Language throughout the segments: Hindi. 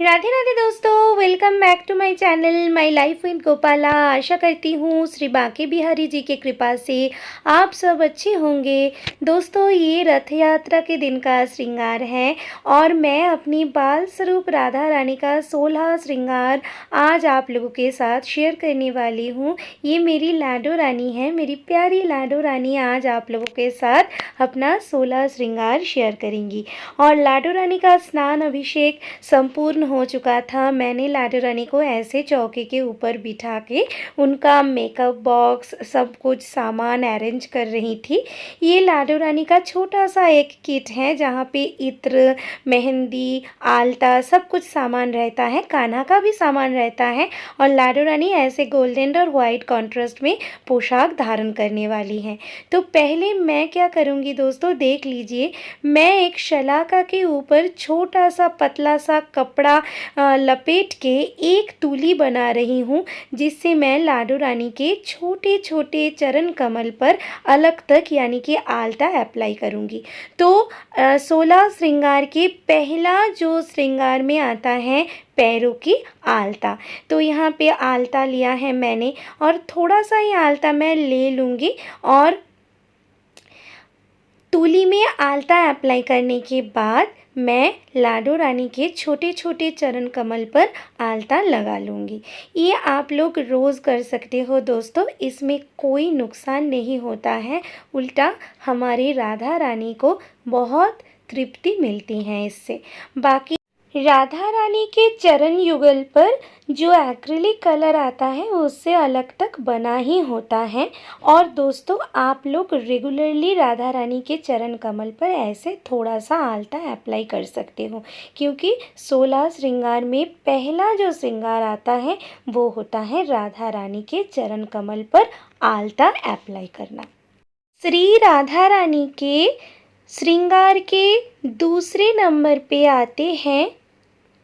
राधे राधे दोस्तों, welcome back to my channel my life with Gopala. आशा करती हूँ श्री बांके बिहारी जी की कृपा से आप सब अच्छे होंगे। दोस्तों, ये रथ यात्रा के दिन का श्रृंगार है और मैं अपनी बाल स्वरूप राधा रानी का 16 श्रृंगार आज आप लोगों के साथ शेयर करने वाली हूँ। ये मेरी लाडो रानी है, मेरी प्यारी लाडो रानी आज आप लोगों के साथ अपना 16 श्रृंगार शेयर करेंगी। और लाडो रानी का स्नान अभिषेक संपूर्ण हो चुका था। मैंने लाडो रानी को ऐसे चौके के ऊपर बिठा के उनका मेकअप बॉक्स सब कुछ सामान अरेंज कर रही थी। ये लाडो रानी का छोटा सा एक किट है जहाँ पे इत्र, मेहंदी, आलता सब कुछ सामान रहता है, कान्हा का भी सामान रहता है। और लाडो रानी ऐसे गोल्डन और वाइट कॉन्ट्रास्ट में पोशाक धारण करने वाली हैं। तो पहले मैं क्या करूँगी दोस्तों, देख लीजिए। मैं एक शलाका के ऊपर छोटा सा पतला सा कपड़ा लपेट के एक तूली बना रही हूँ, जिससे मैं लाडो रानी के छोटे छोटे चरण कमल पर अलग तक यानी कि आलता अप्लाई करूँगी। तो 16 श्रृंगार के पहला जो श्रृंगार में आता है पैरों की आलता। तो यहाँ पे आलता लिया है मैंने और थोड़ा सा ही आलता मैं ले लूँगी और तूली में आलता अप्लाई करने के बाद मैं लाडो रानी के छोटे छोटे चरण कमल पर आलता लगा लूँगी। ये आप लोग रोज़ कर सकते हो दोस्तों, इसमें कोई नुकसान नहीं होता है, उल्टा हमारी राधा रानी को बहुत तृप्ति मिलती है इससे। बाकी राधा रानी के चरण युगल पर जो एक्रिलिक कलर आता है उससे अलग तक बना ही होता है। और दोस्तों, आप लोग रेगुलरली राधा रानी के चरण कमल पर ऐसे थोड़ा सा आलता अप्लाई कर सकते हो, क्योंकि 16 श्रृंगार में पहला जो श्रृंगार आता है वो होता है राधा रानी के चरण कमल पर आलता अप्लाई करना। श्री राधा रानी के श्रृंगार के दूसरे नंबर पे आते हैं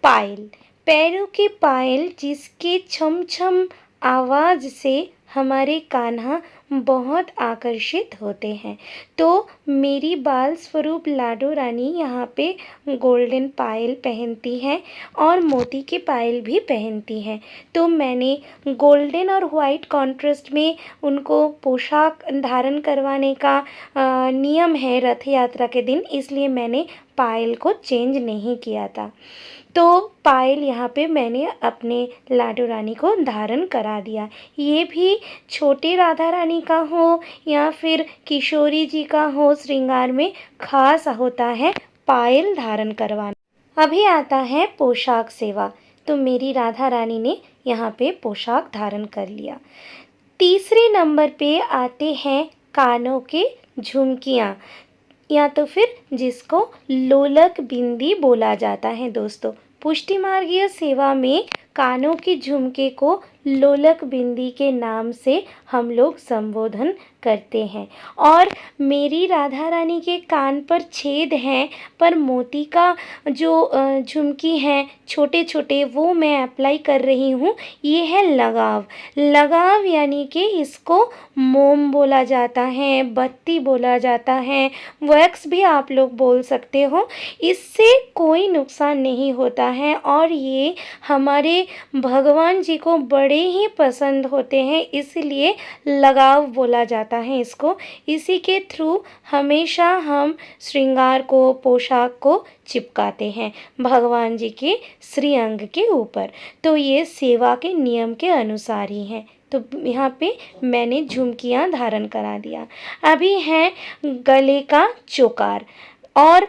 पायल, पैरों के पायल, जिसके छम छम आवाज़ से हमारे कान्हा बहुत आकर्षित होते हैं। तो मेरी बाल स्वरूप लाडो रानी यहाँ पे गोल्डन पायल पहनती हैं और मोती के पायल भी पहनती हैं। तो मैंने गोल्डन और वाइट कॉन्ट्रास्ट में उनको पोशाक धारण करवाने का नियम है रथ यात्रा के दिन, इसलिए मैंने पायल को चेंज नहीं किया था। तो पायल यहाँ पे मैंने अपने लाडो रानी को धारण करा दिया। ये भी छोटे राधा रानी का हो या फिर किशोरी जी का हो, श्रृंगार में खास होता है पायल धारण करवाना। अभी आता है पोशाक सेवा। तो मेरी राधा रानी ने यहाँ पे पोशाक धारण कर लिया। तीसरे नंबर पे आते हैं कानों के झुमकियाँ, या तो फिर जिसको लोलक बिंदी बोला जाता है दोस्तों। पुष्टि मार्गीय सेवा में कानों के झुमके को लोलक बिंदी के नाम से हम लोग संबोधन करते हैं। और मेरी राधा रानी के कान पर छेद हैं, पर मोती का जो झुमकी हैं छोटे छोटे, वो मैं अप्लाई कर रही हूँ। ये है लगाव। लगाव यानी कि इसको मोम बोला जाता है, बत्ती बोला जाता है, वैक्स भी आप लोग बोल सकते हो। इससे कोई नुकसान नहीं होता है और ये हमारे भगवान जी को बड़े ही पसंद होते हैं, इसलिए लगाव बोला जाता है इसको। इसी के थ्रू हमेशा हम श्रृंगार को, पोशाक को चिपकाते हैं भगवान जी के श्रीअंग के ऊपर। तो ये सेवा के नियम के अनुसार ही है। तो यहाँ पे मैंने झुमकियाँ धारण करा दिया। अभी है गले का चोकार। और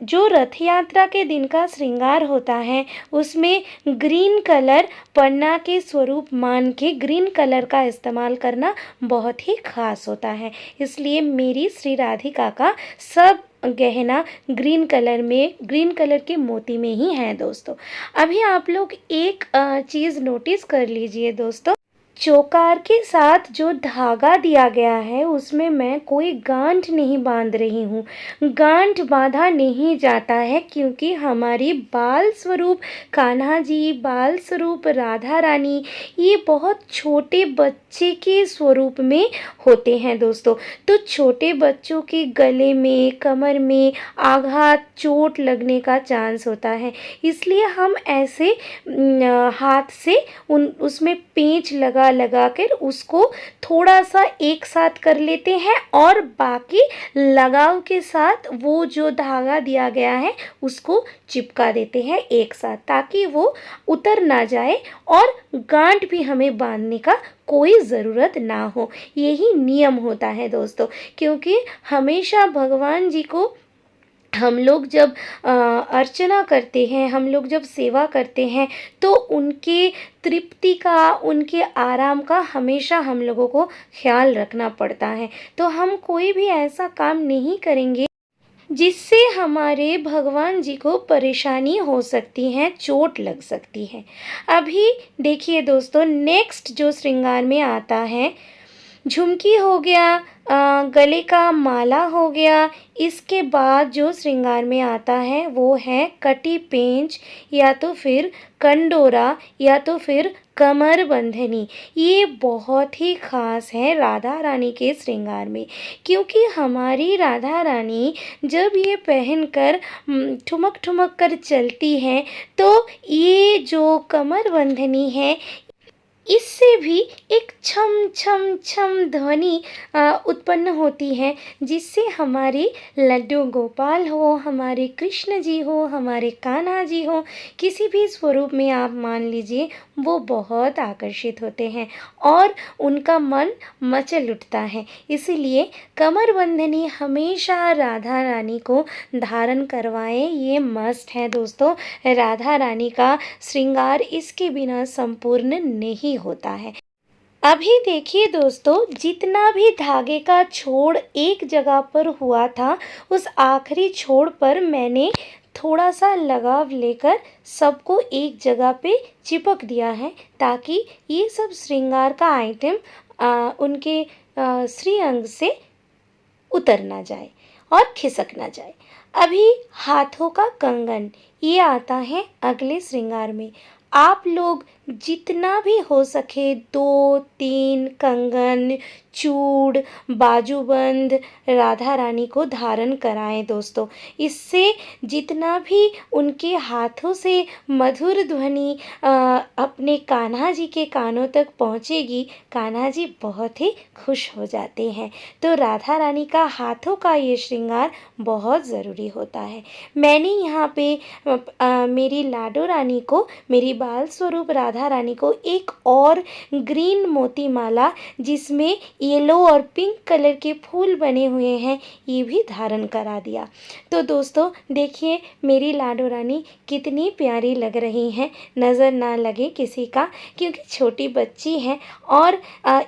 जो रथ यात्रा के दिन का श्रृंगार होता है उसमें ग्रीन कलर पन्ना के स्वरूप मान के ग्रीन कलर का इस्तेमाल करना बहुत ही खास होता है, इसलिए मेरी श्री राधिका का सब गहना ग्रीन कलर में, ग्रीन कलर के मोती में ही है दोस्तों। अभी आप लोग एक चीज़ नोटिस कर लीजिए दोस्तों, चौकार के साथ जो धागा दिया गया है उसमें मैं कोई गांठ नहीं बांध रही हूँ। गांठ बांधा नहीं जाता है क्योंकि हमारी बाल स्वरूप कान्हा जी, बाल स्वरूप राधा रानी ये बहुत छोटे बच्चे के स्वरूप में होते हैं दोस्तों। तो छोटे बच्चों के गले में, कमर में आघात, चोट लगने का चांस होता है, इसलिए हम ऐसे हाथ से उसमें पेंच लगा कर उसको थोड़ा सा एक साथ कर लेते हैं और बाकी लगाव के साथ वो जो धागा दिया गया है उसको चिपका देते हैं एक साथ, ताकि वो उतर ना जाए और गांठ भी हमें बांधने का कोई ज़रूरत ना हो। यही नियम होता है दोस्तों, क्योंकि हमेशा भगवान जी को हम लोग जब अर्चना करते हैं, हम लोग जब सेवा करते हैं, तो उनके तृप्ति का, उनके आराम का हमेशा हम लोगों को ख्याल रखना पड़ता है। तो हम कोई भी ऐसा काम नहीं करेंगे जिससे हमारे भगवान जी को परेशानी हो सकती है, चोट लग सकती है। अभी देखिए दोस्तों, नेक्स्ट जो श्रृंगार में आता है, झुमकी हो गया, गले का माला हो गया। इसके बाद जो श्रृंगार में आता है वो है कटी पेंच या तो फिर कंडोरा या तो फिर कमर बंधनी। ये बहुत ही ख़ास है राधा रानी के श्रृंगार में, क्योंकि हमारी राधा रानी जब ये पहनकर ठुमक ठुमक कर चलती हैं तो ये जो कमर बंधनी है इससे भी एक छम छम छम ध्वनि उत्पन्न होती है, जिससे हमारे लड्डू गोपाल हो, हमारे कृष्ण जी हो, हमारे कान्हा जी हो, किसी भी स्वरूप में आप मान लीजिए, वो बहुत आकर्षित होते हैं और उनका मन मचल उठता है। इसीलिए कमर बंधनी हमेशा राधा रानी को धारण करवाएं, ये मस्ट है दोस्तों। राधा रानी का श्रृंगार इसके बिना संपूर्ण नहीं होता है। अभी देखिए दोस्तों, जितना भी धागे का छोड़ एक जगह पर हुआ था, उस आखिरी छोड़ पर मैंने थोड़ा सा लगाव लेकर सबको एक जगह पे चिपक दिया है, ताकि ये सब श्रृंगार का आइटम उनके श्री अंग से उतर ना जाए और खिसक ना जाए। अभी हाथों का कंगन, ये आता है अगले श्रृंगार में। आप लोग जितना भी हो सके 2-3 कंगन, चूड़, बाजूबंद राधा रानी को धारण कराएं दोस्तों। इससे जितना भी उनके हाथों से मधुर ध्वनि अपने कान्हा जी के कानों तक पहुँचेगी, कान्हा जी बहुत ही खुश हो जाते हैं। तो राधा रानी का हाथों का ये श्रृंगार बहुत ज़रूरी होता है। मैंने यहाँ पे मेरी लाडो रानी को, मेरी बाल स्वरूप राधा रानी को एक और ग्रीन मोती माला जिसमें येलो और पिंक कलर के फूल बने हुए हैं, ये भी धारण करा दिया। तो दोस्तों देखिए, मेरी लाडो रानी कितनी प्यारी लग रही हैं, नज़र ना लगे किसी का, क्योंकि छोटी बच्ची हैं। और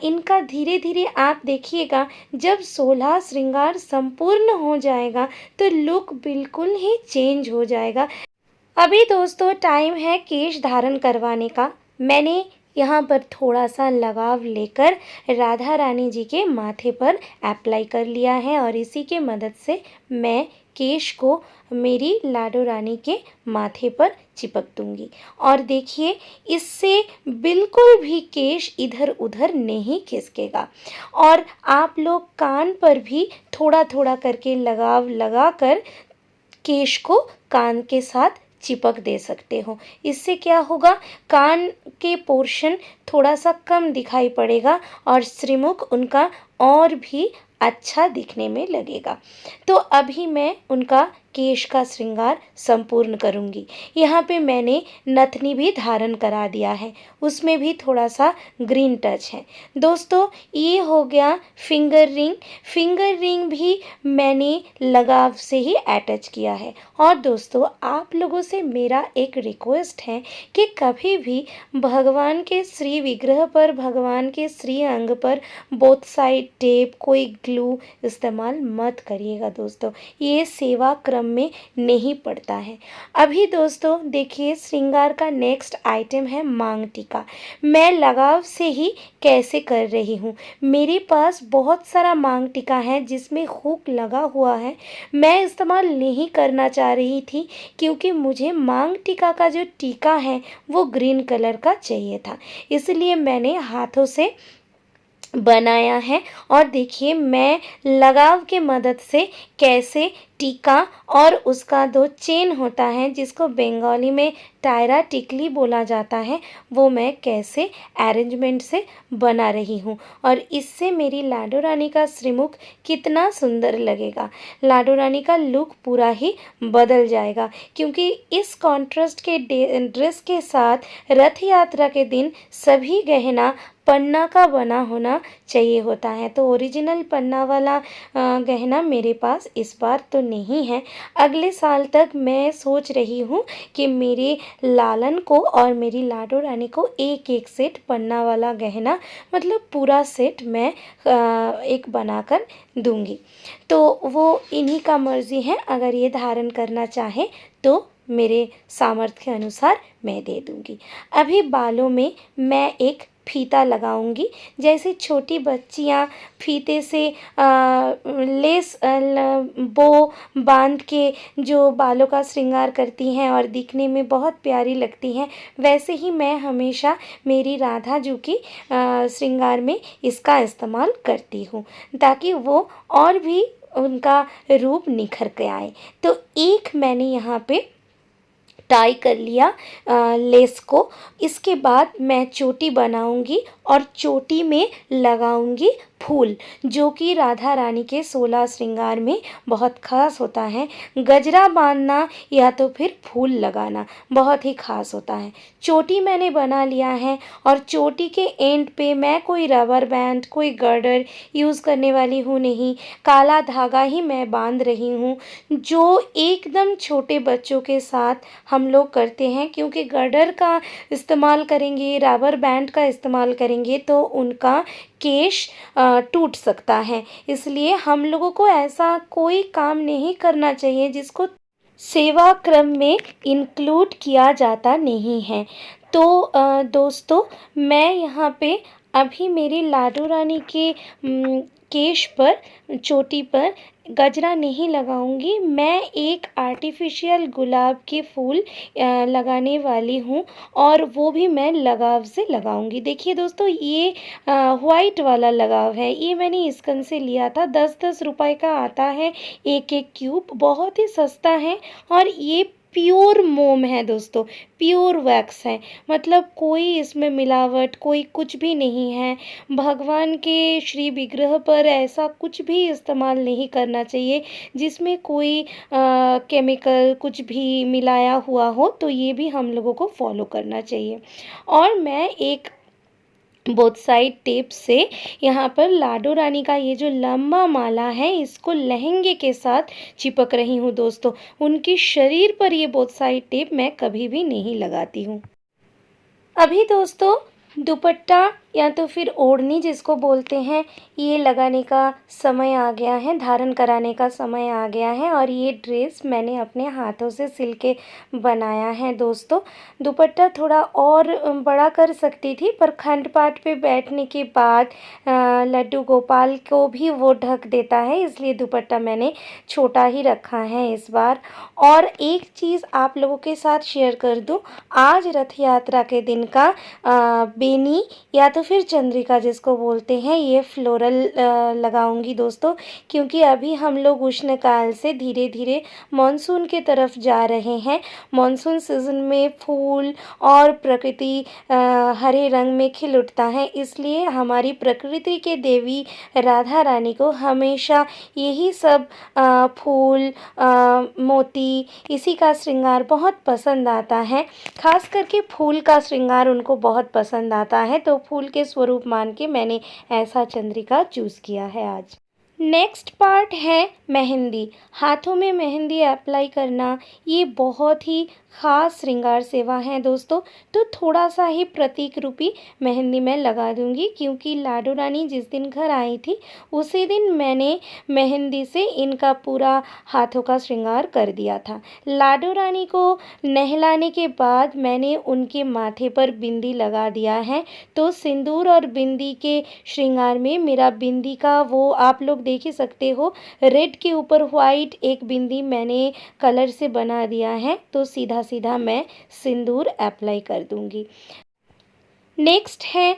इनका धीरे धीरे आप देखिएगा, जब 16 श्रृंगार संपूर्ण हो जाएगा तो लुक बिल्कुल ही चेंज हो जाएगा। अभी दोस्तों टाइम है केश धारण करवाने का। मैंने यहाँ पर थोड़ा सा लगाव लेकर राधा रानी जी के माथे पर अप्लाई कर लिया है और इसी के मदद से मैं केश को मेरी लाडो रानी के माथे पर चिपक दूंगी। और देखिए, इससे बिल्कुल भी केश इधर उधर नहीं खिसकेगा। और आप लोग कान पर भी थोड़ा थोड़ा करके लगाव लगाकर केश को कान के साथ चिपक दे सकते हो। इससे क्या होगा, कान के पोर्शन थोड़ा सा कम दिखाई पड़ेगा और श्रीमुख उनका और भी अच्छा दिखने में लगेगा। तो अभी मैं उनका केश का श्रृंगार संपूर्ण करूंगी। यहाँ पे मैंने नथनी भी धारण करा दिया है, उसमें भी थोड़ा सा ग्रीन टच है। दोस्तों ये हो गया फिंगर रिंग। फिंगर रिंग भी मैंने लगाव से ही अटैच किया है। और दोस्तों आप लोगों से मेरा एक रिक्वेस्ट है कि कभी भी भगवान के श्री विग्रह पर, भगवान के श्री अंग पर बोथ साइड टेप, कोई ग्लू इस्तेमाल मत करिएगा दोस्तों। ये सेवा क्रम क्रम में नहीं पड़ता है। अभी दोस्तों देखिए, श्रृंगार का नेक्स्ट आइटम है मांग टीका। मैं लगाव से ही कैसे कर रही हूँ। मेरे पास बहुत सारा मांग टीका है जिसमें हुक लगा हुआ है। मैं इस्तेमाल नहीं करना चाह रही थी क्योंकि मुझे मांग टीका का जो टीका है वो ग्रीन कलर का चाहिए था, इसलिए मैंने हाथों से बनाया है। और देखिए मैं लगाव के मदद से कैसे टीका और उसका दो चेन होता है जिसको बंगाली में टायरा टिकली बोला जाता है, वो मैं कैसे अरेंजमेंट से बना रही हूँ। और इससे मेरी लाडो रानी का श्रीमुख कितना सुंदर लगेगा। लाडो रानी का लुक पूरा ही बदल जाएगा क्योंकि इस कॉन्ट्रास्ट के ड्रेस के साथ रथ यात्रा के दिन सभी गहना पन्ना का बना होना चाहिए होता है। तो ओरिजिनल पन्ना वाला गहना मेरे पास इस बार तो नहीं है। अगले साल तक मैं सोच रही हूँ कि मेरे लालन को और मेरी लाडो रानी को एक एक सेट पन्ना वाला गहना, मतलब पूरा सेट मैं एक बनाकर दूंगी। तो वो इन्हीं का मर्ज़ी है, अगर ये धारण करना चाहे तो मेरे सामर्थ्य के अनुसार मैं दे दूंगी। अभी बालों में मैं एक फीता लगाऊंगी। जैसे छोटी बच्चियां फीते से लेस बो बांध के जो बालों का श्रृंगार करती हैं और दिखने में बहुत प्यारी लगती हैं, वैसे ही मैं हमेशा मेरी राधा जी की श्रृंगार में इसका इस्तेमाल करती हूँ ताकि वो और भी उनका रूप निखर के आए। तो एक मैंने यहाँ पे टाई कर लिया लेस को। इसके बाद मैं चोटी बनाऊंगी और चोटी में लगाऊंगी फूल, जो कि राधा रानी के 16 श्रृंगार में बहुत खास होता है। गजरा बांधना या तो फिर फूल लगाना बहुत ही खास होता है। चोटी मैंने बना लिया है और चोटी के एंड पे मैं कोई रबर बैंड, कोई गर्डर यूज़ करने वाली हूँ नहीं, काला धागा ही मैं बांध रही हूँ, जो एकदम छोटे बच्चों के साथ हम लोग करते हैं। क्योंकि गर्डर का इस्तेमाल करेंगे, रबर बैंड का इस्तेमाल करेंगे तो उनका केश टूट सकता है, इसलिए हम लोगों को ऐसा कोई काम नहीं करना चाहिए जिसको सेवा क्रम में इंक्लूड किया जाता नहीं है। तो दोस्तों मैं यहाँ पे अभी मेरी लाडो रानी के केश पर, चोटी पर गजरा नहीं लगाऊंगी। मैं एक आर्टिफिशियल गुलाब के फूल लगाने वाली हूँ और वो भी मैं लगाव से लगाऊंगी। देखिए दोस्तों, ये वाइट वाला लगाव है, ये मैंने इस्कन से लिया था। 10-10 रुपए का आता है एक एक क्यूब, बहुत ही सस्ता है। और ये प्योर मोम है दोस्तों, प्योर वैक्स है, मतलब कोई इसमें मिलावट, कोई कुछ भी नहीं है। भगवान के श्री विग्रह पर ऐसा कुछ भी इस्तेमाल नहीं करना चाहिए जिसमें कोई केमिकल कुछ भी मिलाया हुआ हो, तो ये भी हम लोगों को फॉलो करना चाहिए। और मैं एक बोथ साइड टेप से यहाँ पर लाडो रानी का ये जो लंबा माला है इसको लहंगे के साथ चिपक रही हूँ दोस्तों। उनकी शरीर पर ये बोथ साइड टेप मैं कभी भी नहीं लगाती हूँ। अभी दोस्तों दुपट्टा या तो फिर ओढ़नी जिसको बोलते हैं, ये लगाने का समय आ गया है, धारण कराने का समय आ गया है। और ये ड्रेस मैंने अपने हाथों से सिल के बनाया है दोस्तों। दुपट्टा थोड़ा और बड़ा कर सकती थी, पर खंड पाठ पे बैठने के बाद लड्डू गोपाल को भी वो ढक देता है, इसलिए दुपट्टा मैंने छोटा ही रखा है इस बार। और एक चीज़ आप लोगों के साथ शेयर कर दूं, आज रथ यात्रा के दिन का बेनी या तो फिर चंद्रिका जिसको बोलते हैं, ये फ्लोरल लगाऊंगी दोस्तों, क्योंकि अभी हम लोग उष्णकाल से धीरे धीरे मॉनसून के तरफ जा रहे हैं। मॉनसून सीजन में फूल और प्रकृति हरे रंग में खिल उठता है, इसलिए हमारी प्रकृति के देवी राधा रानी को हमेशा यही सब फूल, मोती, इसी का श्रृंगार बहुत पसंद आता है। खास करके फूल का श्रृंगार उनको बहुत पसंद आता है, तो फूल के स्वरूप मान के मैंने ऐसा चंद्रिका चूज़ किया है आज। नेक्स्ट पार्ट है मेहंदी। हाथों में मेहंदी अप्लाई करना ये बहुत ही ख़ास श्रृंगार सेवा है दोस्तों। तो थोड़ा सा ही प्रतीक रूपी मेहंदी मैं लगा दूंगी, क्योंकि लाडो रानी जिस दिन घर आई थी उसी दिन मैंने मेहंदी से इनका पूरा हाथों का श्रृंगार कर दिया था। लाडो रानी को नहलाने के बाद मैंने उनके माथे पर बिंदी लगा दिया है। तो सिंदूर और बिंदी के श्रृंगार में मेरा बिंदी का वो आप लोग देख ही सकते हो, रेड के ऊपर वाइट एक बिंदी मैंने कलर से बना दिया है। तो सीधा सीधा मैं सिंदूर अप्लाई कर दूंगी। नेक्स्ट है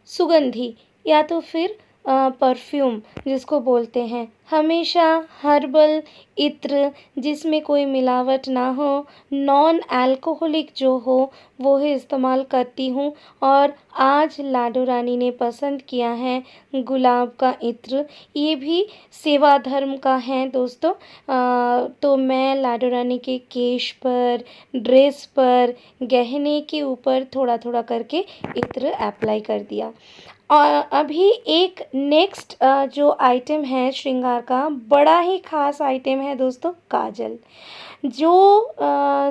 सुगंधी या तो फिर परफ्यूम जिसको बोलते हैं। हमेशा हर्बल इत्र जिसमें कोई मिलावट ना हो, नॉन अल्कोहलिक जो हो वो ही इस्तेमाल करती हूँ। और आज लाडो रानी ने पसंद किया है गुलाब का इत्र। ये भी सेवा धर्म का है दोस्तों। तो मैं लाडो रानी के केश पर, ड्रेस पर, गहने के ऊपर थोड़ा थोड़ा करके इत्र अप्लाई कर दिया। और अभी एक नेक्स्ट जो आइटम है श्रृंगार का, बड़ा ही ख़ास आइटम है दोस्तों, काजल। जो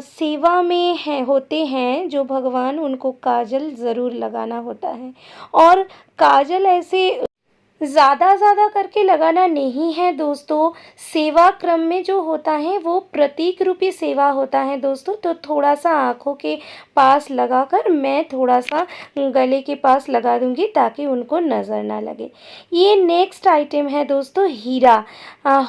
सेवा में है होते हैं जो भगवान, उनको काजल ज़रूर लगाना होता है। और काजल ऐसे ज़्यादा करके लगाना नहीं है दोस्तों। सेवा क्रम में जो होता है वो प्रतीक रूपी सेवा होता है दोस्तों। तो थोड़ा सा आँखों के पास लगाकर मैं थोड़ा सा गले के पास लगा दूंगी ताकि उनको नज़र ना लगे। ये नेक्स्ट आइटम है दोस्तों, हीरा।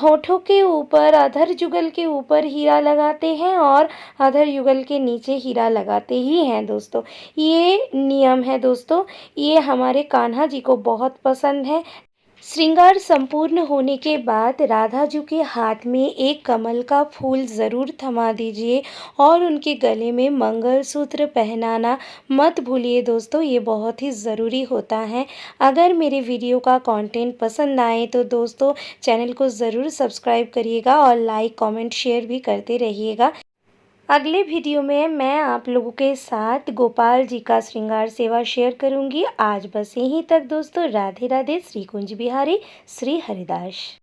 होठों के ऊपर, अधर जुगल के ऊपर हीरा लगाते हैं और अधर युगल के नीचे हीरा लगाते ही हैं दोस्तों। ये नियम है दोस्तों। ये हमारे कान्हा जी को बहुत पसंद है। श्रृंगार संपूर्ण होने के बाद राधा जी के हाथ में एक कमल का फूल ज़रूर थमा दीजिए और उनके गले में मंगलसूत्र पहनाना मत भूलिए दोस्तों। ये बहुत ही ज़रूरी होता है। अगर मेरे वीडियो का कंटेंट पसंद आए तो दोस्तों चैनल को ज़रूर सब्सक्राइब करिएगा और लाइक कमेंट शेयर भी करते रहिएगा। अगले वीडियो में मैं आप लोगों के साथ गोपाल जी का श्रृंगार सेवा शेयर करूंगी। आज बस यहीं तक दोस्तों। राधे राधे। श्री कुंज बिहारी, श्री हरिदास।